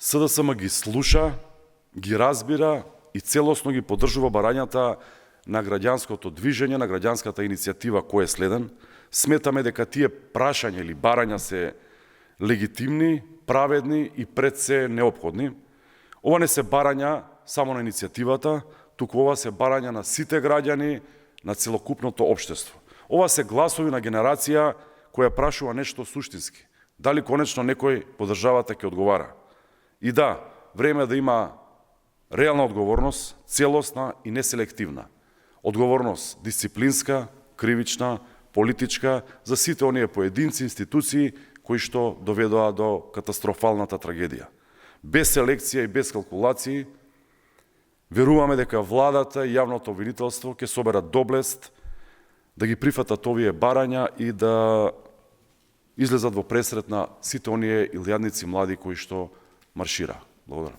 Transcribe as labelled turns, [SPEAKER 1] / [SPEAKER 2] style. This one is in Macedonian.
[SPEAKER 1] СДСМ ги слуша, ги разбира и целосно ги поддржува барањата на граѓанското движење, на граѓанската иницијатива кој е следен. Сметаме дека тие прашања или барања се легитимни, праведни и пред се неопходни. Ова не се барања само на иницијативата, туку ова се барања на сите граѓани, на целокупното општество. Ова се гласови на генерација која прашува нешто суштински. Дали конечно некој по државата ќе одговара? И да, време е да има реална одговорност, целосна и неселективна. Одговорност дисциплинска, кривична, политичка за сите оние поединци, институции кои што доведоа до катастрофалната трагедија. Без селекција и без калкулации, веруваме дека владата и јавното обвинителство ќе соберат доблест да ги прифатат овие барања и да излезат во пресрет на сите оние илјадници млади кои што маршира. Благодарам.